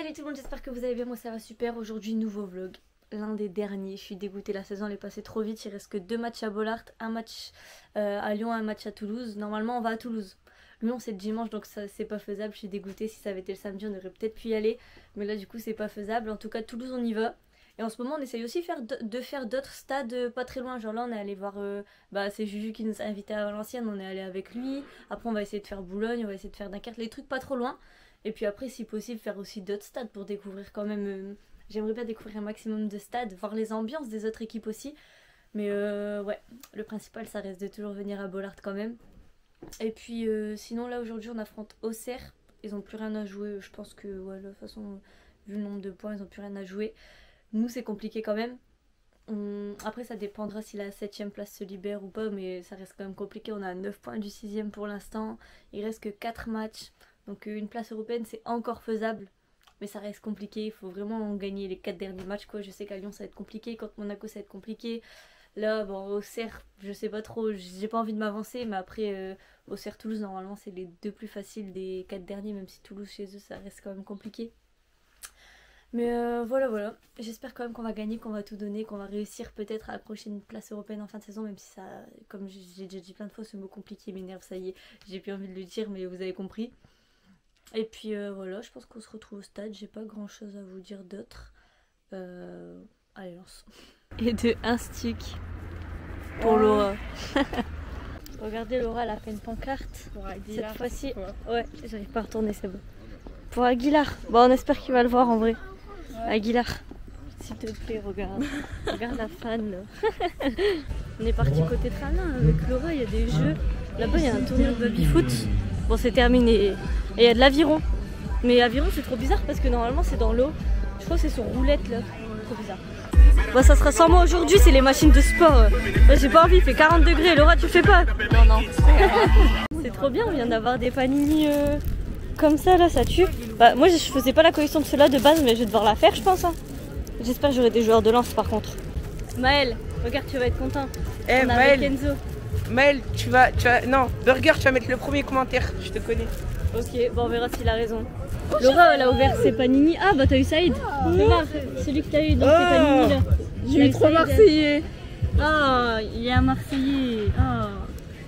Salut tout le monde, j'espère que vous allez bien, moi ça va super. Aujourd'hui nouveau vlog, l'un des derniers. Je suis dégoûtée, la saison elle est passée trop vite. Il reste que 2 matchs à Bollaert, un match à Lyon, un match à Toulouse. Normalement on va à Toulouse. Lyon c'est le dimanche donc ça c'est pas faisable. Je suis dégoûtée, si ça avait été le samedi on aurait peut-être pu y aller. Mais là du coup c'est pas faisable. En tout cas Toulouse on y va. Et en ce moment on essaye aussi de faire d'autres stades pas très loin. Genre là on est allé voir, c'est Juju qui nous a invités à Valenciennes, on est allé avec lui. Après on va essayer de faire Boulogne, on va essayer de faire Dunkerque, les trucs pas trop loin. Et puis après si possible faire aussi d'autres stades pour découvrir quand même, j'aimerais bien découvrir un maximum de stades, voir les ambiances des autres équipes aussi. Mais ouais, le principal ça reste de toujours venir à Bollaert quand même. Et puis sinon là aujourd'hui on affronte Auxerre, ils ont plus rien à jouer, je pense que ouais, de toute façon vu le nombre de points ils ont plus rien à jouer. Nous c'est compliqué quand même. Après ça dépendra si la 7ème place se libère ou pas, mais ça reste quand même compliqué. On a 9 points du 6ème pour l'instant, il reste que 4 matchs. Donc une place européenne c'est encore faisable, mais ça reste compliqué, il faut vraiment gagner les 4 derniers matchs quoi. Je sais qu'à Lyon ça va être compliqué, contre Monaco ça va être compliqué. Là bon Auxerre je sais pas trop, j'ai pas envie de m'avancer, mais après Auxerre Toulouse normalement c'est les 2 plus faciles des 4 derniers, même si Toulouse chez eux ça reste quand même compliqué. Mais voilà, j'espère quand même qu'on va gagner, qu'on va tout donner, qu'on va réussir peut-être à accrocher une place européenne en fin de saison, même si ça, comme j'ai déjà dit plein de fois, ce mot compliqué m'énerve, ça y est, j'ai plus envie de le dire mais vous avez compris. Et puis voilà, je pense qu'on se retrouve au stade, j'ai pas grand chose à vous dire d'autre. Allez, lance. Et de un stick pour Laura. Regardez, Laura elle a fait une pancarte. Pour Aguilar. Cette fois-ci, ouais, j'arrive pas à retourner, c'est bon. Pour Aguilar, bon on espère qu'il va le voir en vrai. Ouais. Aguilar, s'il te plaît, regarde. Regarde la fan là. On est parti côté Tralin avec Laura, il y a des jeux. Là-bas il y a un tournoi de baby-foot. Bon c'est terminé. Et il y a de l'aviron. Mais aviron c'est trop bizarre parce que normalement c'est dans l'eau. Je crois que c'est sur roulette là. Trop bizarre. Bon ça sera sans moi aujourd'hui, c'est les machines de sport. J'ai pas envie, il fait 40 degrés. Laura tu fais pas? Non. C'est trop bien, on vient d'avoir des panini comme ça là, ça tue. Bah, moi je faisais pas la collection de ceux-là de base, mais je vais devoir la faire je pense. Hein. J'espère que j'aurai des joueurs de lance par contre. Maël, regarde tu vas être content. On a avec Kenzo. Maël, tu vas... Non, Burger, tu vas mettre le premier commentaire, je te connais. Ok, bon on verra s'il a raison. Laura elle a ouvert ses panini. Ah bah t'as eu Saïd. Fais voir, celui que t'as eu dans tes panini là. J'ai eu 3 Marseillais. Ah, il y a un Marseillais. Oh.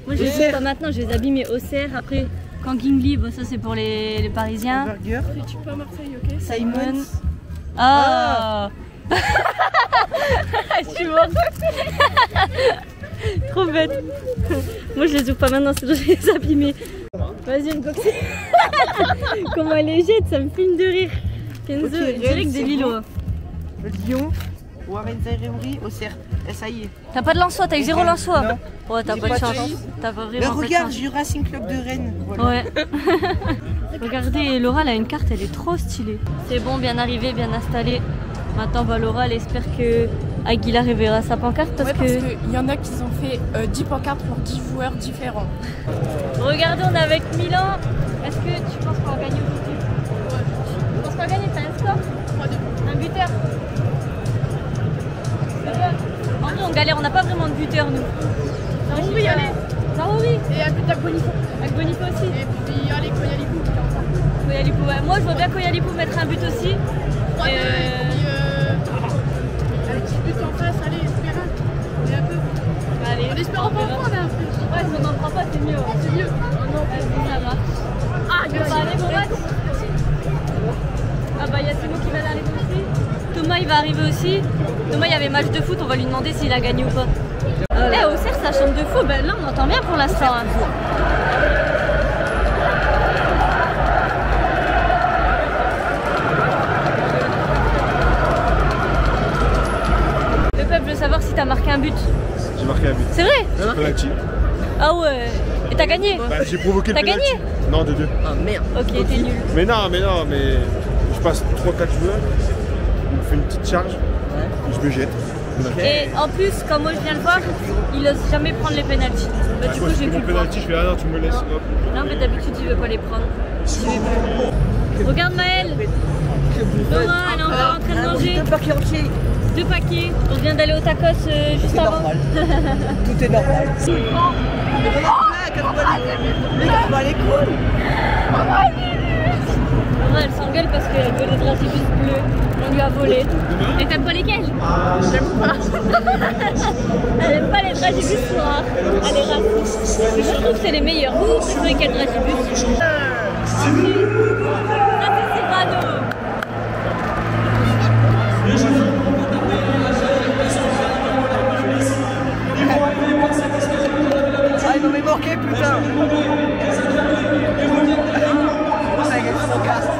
Moi je les pas maintenant, je vais abîmer Auxerre. Après quand Gingli, bon, ça c'est pour les Parisiens. Burger. Tu peux à Marseille, ok. Simon. Ah. Je suis morte. Trop bête. Moi je les ouvre pas maintenant, sinon je vais les abîmer. Vas-y, une coquille. Comment elle les jette, ça me filme de rire. Kenzo, okay, direct des Lillois. Lyon, Warren Zaïre-Emery, Auxerre. Ça y est. T'as pas de lançois, t'as eu 0 lançois. Ouais, t'as pas de chance. T'as pas vraiment. Mais regarde, j'ai eu Racing Club de Rennes. Voilà. Ouais. Regardez, Laura elle a une carte, elle est trop stylée. C'est bon, bien arrivé, bien installé. Maintenant, bah, Laura elle espère que Aguilar verra sa pancarte parce que qu'il y en a qui ont fait 10 pancartes pour 10 joueurs différents. Regardez, on est avec Milan. Est-ce que tu penses qu'on va gagner aujourd'hui? Ouais. Tu penses qu'on va gagner? T'as un score? 3-2. Un buteur? En vrai, on galère, on n'a pas vraiment de buteur nous. On peut y aller. Zarouri. Et un but d'Agbonifo. Agbonifo aussi. Et puis allez, Koyalipou. Koyalipou, ouais. Moi je vois bien Koyalipou mettre un but aussi. 3-2 et puis un petit but en face, allez, espérons. Et un peu. Allez, on espère en prendre un peu. Ouais, si on n'en prend pas, c'est mieux. C'est mieux. Non, ça marche. Ah, on va aller, bon match. Ah bah il y a Simo qui va aller aussi. Thomas il va arriver aussi. Thomas il y avait match de foot, on va lui demander s'il a gagné ou pas. Eh Auxerre ça chante de fou, ben là on entend bien pour l'instant. Hein. Le peuple veut savoir si t'as marqué un but. J'ai marqué un but. C'est vrai? Penalty. Ah ouais. Et t'as gagné? Bah, j'ai provoqué le penalty. T'as gagné? Non, de 2. Ah merde. Ok, t'es nul. Mais je passe 3-4 joueurs, il me fait une petite charge, je me jette. Et en plus, quand moi je viens le voir, il ose jamais prendre les pénaltys. Bah, du coup, j'ai plus le penalty, je fais non, tu me laisses. Hop. Non, mais d'habitude, il veut pas les prendre. Regarde Maël. Laura, elle est encore en train de manger. 2 paquets entiers. 2 paquets. On vient d'aller au tacos juste avant. Normal. Tout est normal. Mais elle est cool. Laura, elle s'engueule parce qu'elle veut des dragibus bleus. On lui a volé. Et t'aimes pas lesquels? J'aime pas. Elle aime pas les dragibus noirs. Elle est raciste. Mais je trouve que c'est les meilleurs. Vous préférez quel dragibus? Ça c'est Cyrano. Ah, ils m'ont manqué, putain. Ça y est, c'est mon casque.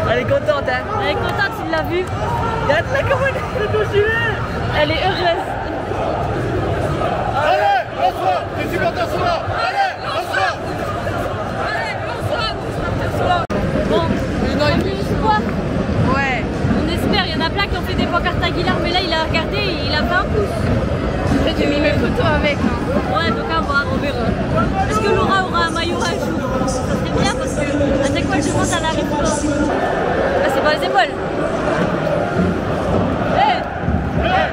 Elle est contente, hein? Elle est contente, il l'a vu. Regarde la commune, Elle est heureuse. Allez, lance-toi. Les supporters sont là. Allez, lance-toi. Bon, on a vu l'espoir. Ouais. On espère, il y en a plein qui ont fait des pancartes Aguilar, mais là il a regardé et il a fait un pouce. J'ai mis mes photos avec. Hein. Ouais, donc à voir, on verra. Est-ce que Laura aura un maillot un jour? Ça serait bien parce que à chaque fois que je monte, elle arrive pas. Là, c'est pas les épaules. Hey! Hey,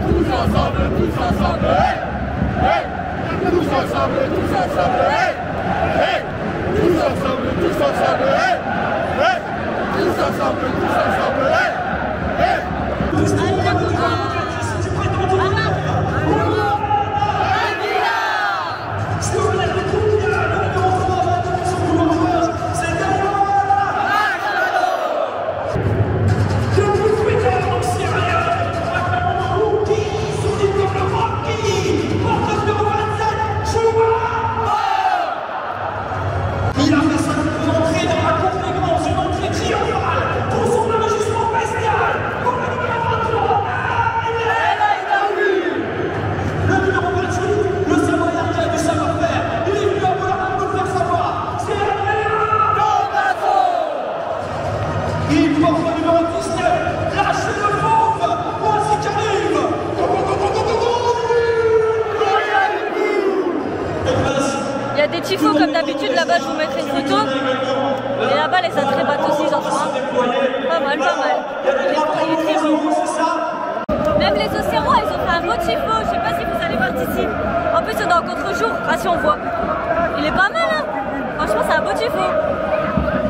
tous ensemble, tous ensemble. Hey, hey, tous ensemble, tous ensemble. Hey, hey, tous ensemble, tous ensemble. Hey, hey, tous ensemble, tous ensemble. Hey, hey, tous ensemble. Il a fait ça pour entrer dans la cour des grands, une entrée triomphale pour son enregistrement bestial. Pour le numéro 23, le numéro 28, le savoir qui a du savoir-faire. Il est venu à vouloir un peu faire savoir. C'est Adrien Tommaso. Il porte le numéro 19, lâchez le fauve. Voici qu'arrive. Il y a des tifos comme d'habitude, là-bas je vous mettrai une photo. Et là-bas les atrébates aussi, ils en font un. Pas mal, pas mal. Il est très beau. Même les Océrois, ils ont fait un beau tifo. Je sais pas si vous allez participer. En plus c'est dans contre-jour, ah si on voit. Il est pas mal, hein. Franchement c'est un beau tifo.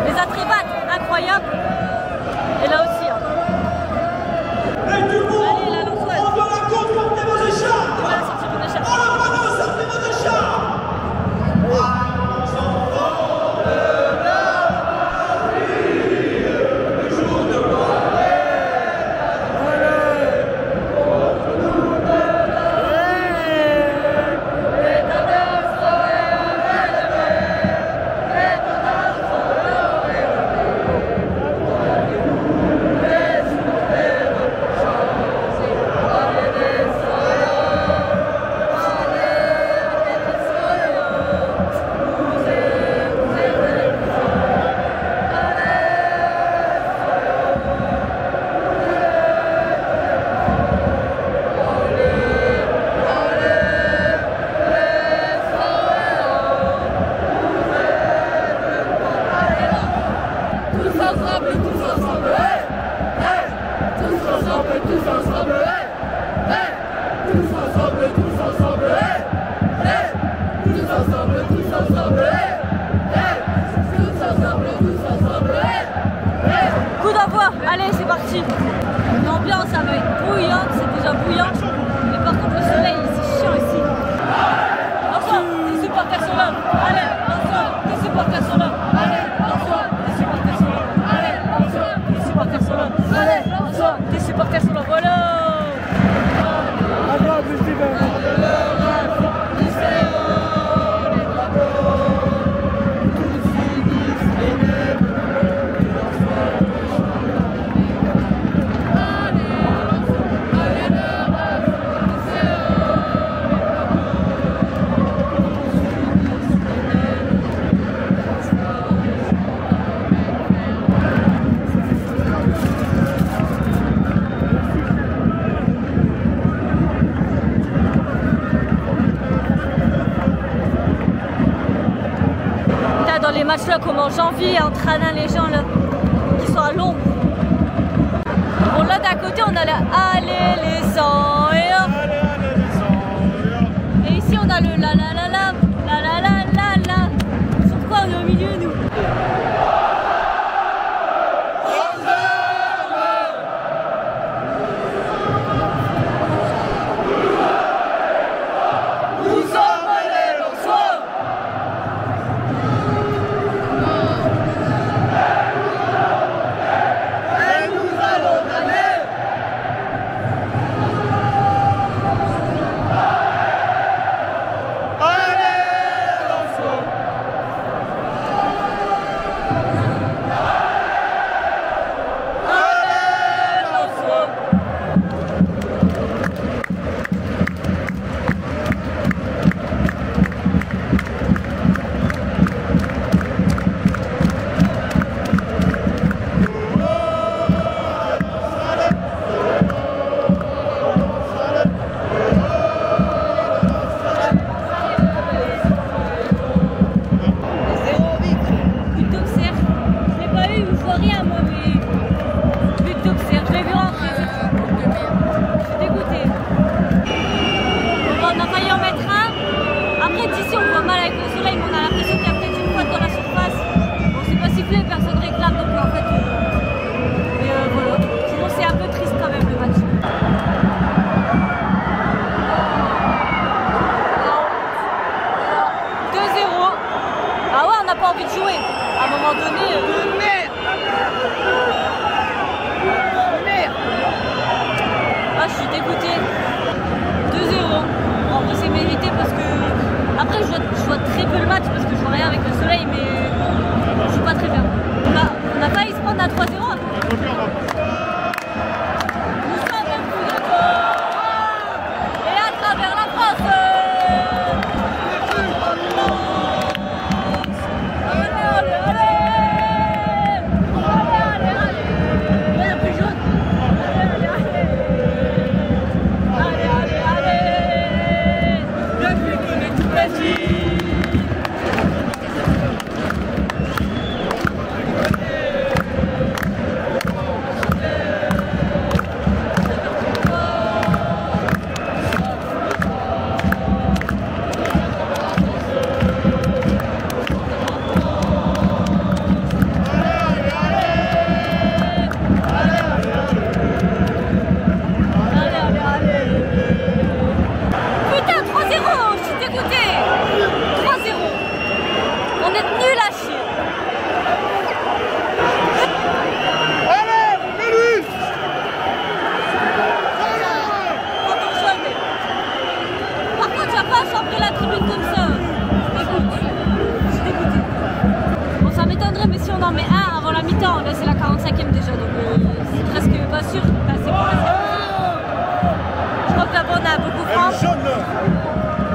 Les atrébates, incroyable. Et là aussi, hein. Et tout le monde, Allez, la Lançoise. on va la côte porter vos écharpes. On va sortir une écharpe. On le panneau, sortez vos écharpes. Coup d'envoi, allez c'est parti. L'ambiance ça va être bouillante, c'est déjà bouillant. Mais par contre le soleil c'est chiant ici. Enfin, les supporters sont là. les matchs là comme en janvier en traînant les gens là qui sont à l'ombre. Bon là d'un côté on a la allez les sangs et hop. Et ici on a le la la la la la la la la la. Sur quoi on est au milieu nous?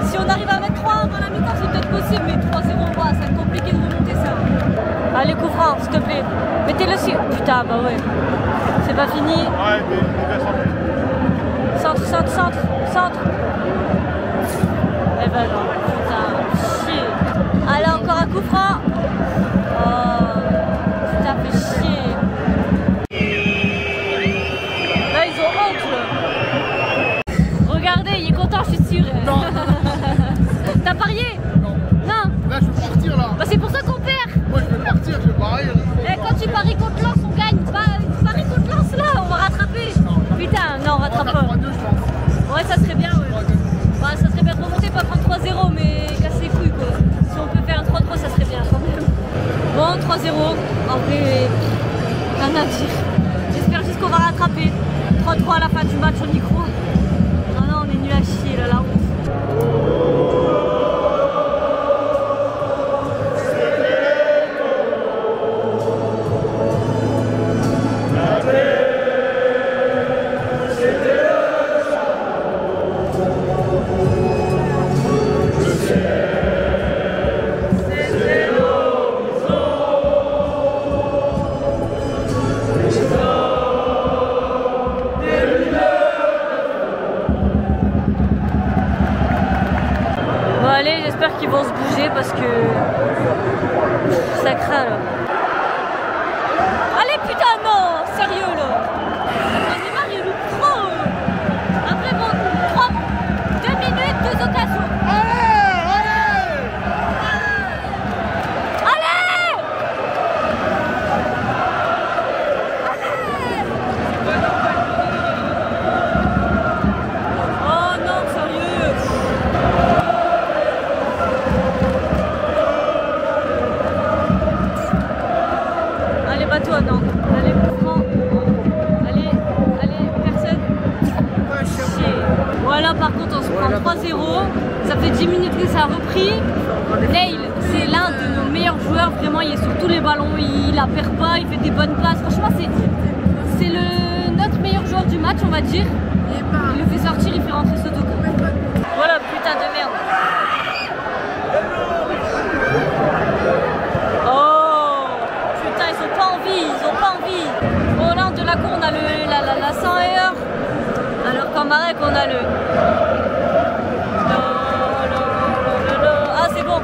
Si on arrive à mettre 3 avant la mi-temps, c'est peut-être possible, mais 3-0, ça va être compliqué de remonter ça. Allez, coup franc, s'il te plaît. Mettez-le sur. Putain, bah ouais. C'est pas fini. Ouais, centre, centre, centre, centre. Eh ben non, putain, chier. Allez, encore un coup franc. Oh, putain, fait chier. Là, ils ont honte, là. Regardez, il est content, je suis sûre. Non. T'as parié? Non. Non. Là, je vais partir, là. Bah, c'est pour ça qu'on perd. Moi, je vais partir, je vais parier. Eh, quand tu paries contre Lens, on gagne. Parie contre Lens, là, on va rattraper. Non. Putain, non, on rattrape pas. 3-2, je pense. Ouais, ça serait bien, ouais. Bah, ça serait bien de remonter, pas prendre 3-0, mais casser les couilles, quoi. Si on peut faire un 3-3, ça serait bien, quand même. Bon, 3-0. En vrai, rien à dire. J'espère juste qu'on va rattraper. 3-3 à la fin du match, on y croit. Non, non, on est nul à chier, là, la honte. Zakra là. Allez putain non, sérieux là. Neymar il loupe trop. Après bon, 2 minutes, 2 occasions. Non. Allez, franc. Allez, personne. Chier. Voilà, par contre, on se prend 3-0. Ça fait 10 minutes que ça a repris. Neil, c'est l'un de nos meilleurs joueurs. Vraiment, il est sur tous les ballons. Il la perd pas, il fait des bonnes passes. Franchement, c'est notre meilleur joueur du match, on va dire. Il le fait sortir, il fait rentrer Sotoko. Voilà, putain de merde. Ils ont pas envie. Bon là de la cour on a la 100 heure. Alors qu'en Marek on a le. Ah c'est bon.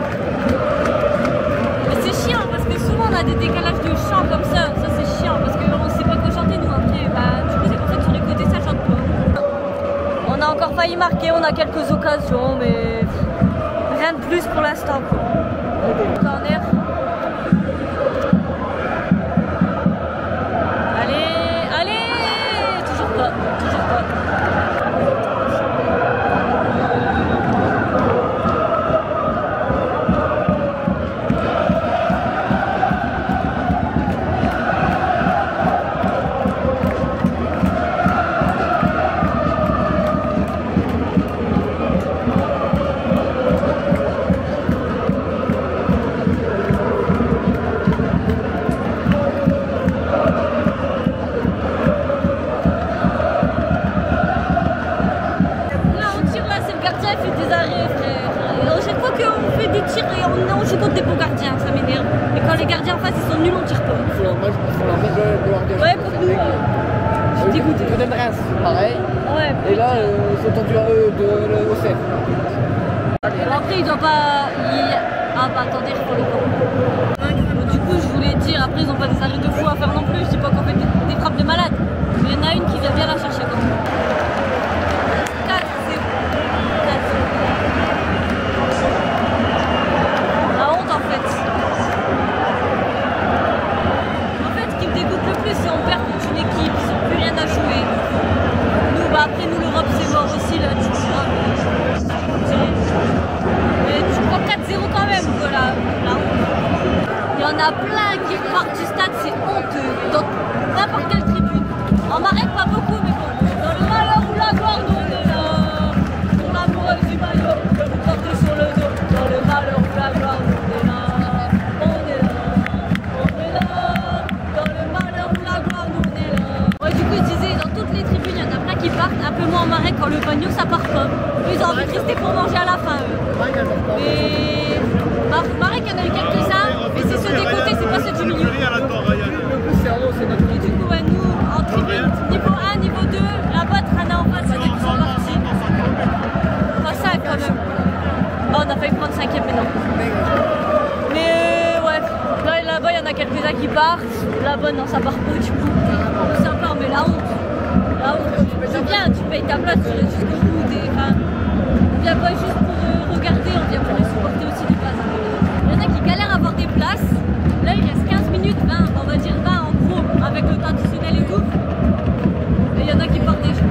Mais c'est chiant parce que souvent on a des décalages de chant comme ça. Ça c'est chiant parce qu'on sait pas quoi chanter nous après. Bah du coup c'est pour ça que sur les côtés ça chante pas. On a encore failli marquer, on a quelques occasions mais rien de plus pour l'instant. Corner. Je compte des bons gardiens, ça m'énerve. Et quand les gardiens en face ils sont nuls, on tire pas. Il faut leur mettre de ouais, pour nous. Je suis dégoûtée. Peut-être Reims, pareil. Ouais. Et là, ils sont tendus à eux de l'OCF. Après, il doit pas. Ah, bah attendez, je prends le camp. Du coup, je voulais dire, après, ils ont pas des arrêts de fou à faire non plus. Je dis pas qu'on fait des frappes de malade. Mais il y en a une qui vient bien la chercher quand même. Après nous l'Europe c'est mort aussi là, tu vois. Mais tu prends 4-0 quand même voilà. Là. Il y en a plein qui partent du stade, c'est honteux. Dans n'importe quelle tribune. En Marek pas beaucoup mais bon. Dans le malheur ou la gloire nous on est là. Pour l'amour du maillot, je vous porter sur le dos. Dans le malheur ou la gloire nous on est là. On est là. On est là. Dans le malheur ou la gloire nous on est là. Ouais du coup je disais dans toutes les tribunes il y en a plein qui partent, un peu moins en Marek quand le bagno ça part pas. Eux ils ont envie de rester pour manger à la fin eux. Mais Marek il y en a eu quelques-uns, mais c'est ceux des côtés, c'est pas ceux du milieu. Et du coup ouais, nous en tribune, niveau 1, niveau 2, là-bas Trana en face, c'est ceux qui sont partis. Enfin 5 quand même. Oh on a failli prendre 5ème mais non. Mais ouais, là-bas il y en a quelques-uns qui partent, là-bas non ça part pas du coup. Ça part mais la honte. C'est bien, tu payes ta place, tu restes jusqu'au bout. On vient pas juste pour regarder, on vient pour les supporter aussi de base. Il y en a qui galèrent à avoir des places. Là, il reste 15 minutes, 20, on va dire 20 en gros, avec le temps additionnel et tout. Et il y en a qui partent déjà.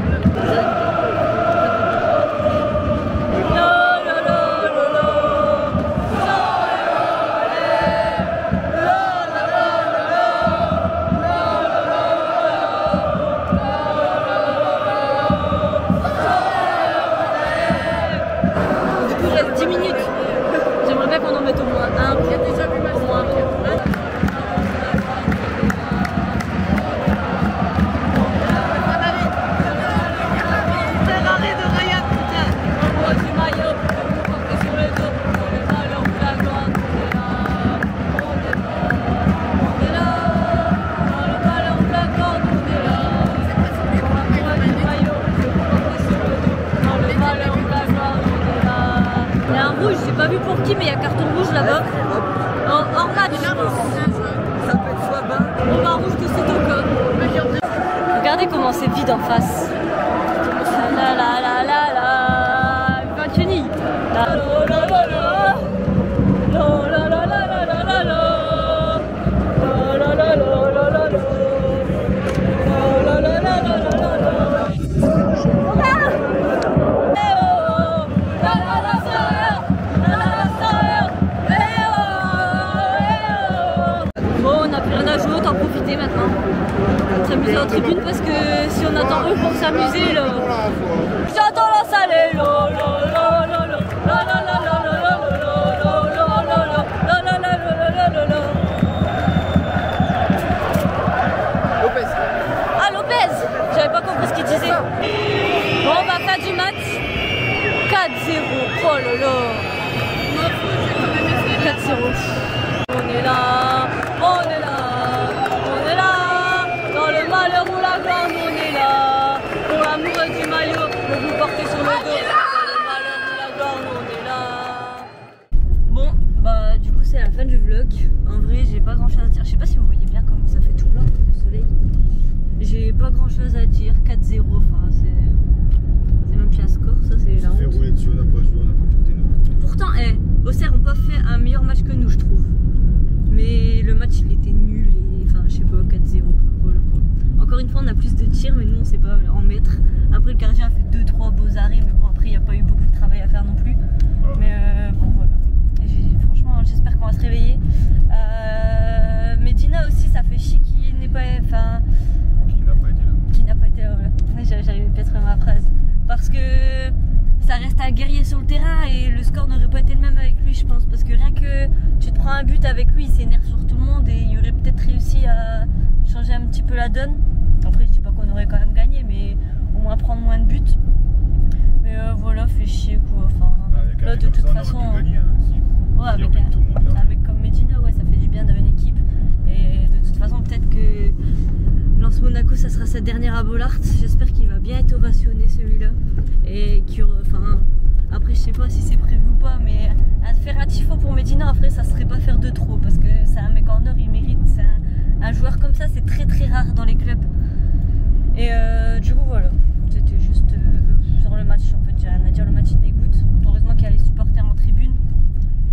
J'aimerais bien qu'on en mette au moins un. Il y a déjà vu mal. Au moins un. c'est vide en face. La la la la la, Vacheni. La la la la la, la la la la la la la, la la la la la la, la la la la la la. Bon, on n'a plus rien à jouer, autant profiter maintenant. S'amuser en tribune parce que si on attend eux pour s'amuser là. J'entends la salée, la la la la la la la la la la. Lopez. Ah Lopez, j'avais pas compris ce qu'il disait. Bon, on va faire du match 4-0. Oh là là. 4-0. On est là, on est là, on est là. Dans le malheur ou la gloire, on est là. Pour l'amour du maillot, on vous portez sur le dos. Dans le malheur ou la gloire, on est là. Bon, bah du coup c'est la fin du vlog. En vrai, j'ai pas grand chose à dire. Je sais pas si vous voyez bien comme ça fait tout blanc le soleil. J'ai pas grand chose à dire. 4-0, enfin c'est même plus un score, ça c'est la honte. On s'est fait rouler dessus, on n'a pas joué, on n'a pas porté nos. Pourtant, Auxerre ont pas fait un meilleur match que nous, je trouve. Mais le match il était nul et enfin je sais pas, 4-0. Voilà quoi. Encore une fois, on a plus de tirs, mais nous on sait pas en mettre. Après, le gardien a fait 2-3 beaux arrêts, mais bon, après il n'y a pas eu beaucoup de travail à faire non plus. Mais bon, voilà. Franchement, j'espère qu'on va se réveiller. Medina aussi, ça fait chier qu'il n'est pas. Enfin. Qui n'a pas été là. Voilà. J'arrive peut-être à ma phrase. Parce que ça reste un guerrier sur le terrain et le score n'aurait pas été le même avec lui, je pense. Parce que rien que tu te prends un but avec lui, il s'énerve sur tout le monde et il aurait peut-être réussi à changer un petit peu la donne. Après, je dis pas qu'on aurait quand même gagné, mais au moins prendre moins de buts. Mais voilà, fait chier quoi. Enfin, là, de toute façon. Ouais, avec un mec comme Medina, ouais, ça fait du bien d'avoir une équipe. Et de toute façon, peut-être que Lens Monaco, ça sera sa dernière à Bollaert. J'espère qu'il va bien être ovationné celui-là. Et enfin, après, je sais pas si c'est prévu ou pas, mais faire un tifo pour Medina, après, ça serait pas faire de trop. Parce que c'est un mec en or, il mérite. Un joueur comme ça, c'est très très rare dans les clubs. Et du coup, voilà. C'était juste sur le match. En fait, j'ai rien à dire. Le match, il dégoûte. Heureusement qu'il y a les supporters en tribune.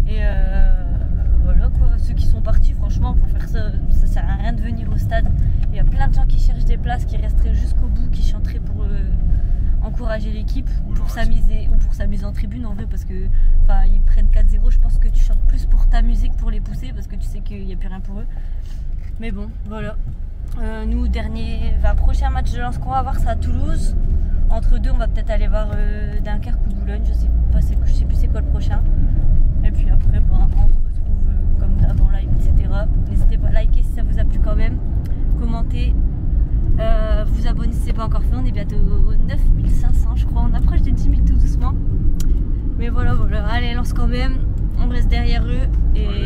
Et voilà quoi, ceux qui sont partis, franchement, pour faire ça, ça sert à rien de venir au stade. Il y a plein de gens qui cherchent des places, qui resteraient jusqu'au bout, qui chanteraient pour encourager l'équipe, pour s'amuser ou pour s'amuser en tribune en vrai, parce que enfin ils prennent 4-0, je pense que tu chantes plus pour ta musique, pour les pousser, parce que tu sais qu'il n'y a plus rien pour eux. Mais bon, voilà. Nous, prochain match de Lens qu'on va voir, c'est à Toulouse. Entre deux, on va peut-être aller voir Dunkerque ou Boulogne, je sais plus c'est quoi le prochain. Et puis après, on se retrouve comme d'hab en live, etc. N'hésitez pas à liker si ça vous a plu quand même. Commentez, vous abonnez si c'est pas encore fait. On est bientôt aux 9500, je crois. On approche des 10 000 tout doucement. Mais voilà, allez, Lens quand même. On reste derrière eux. Et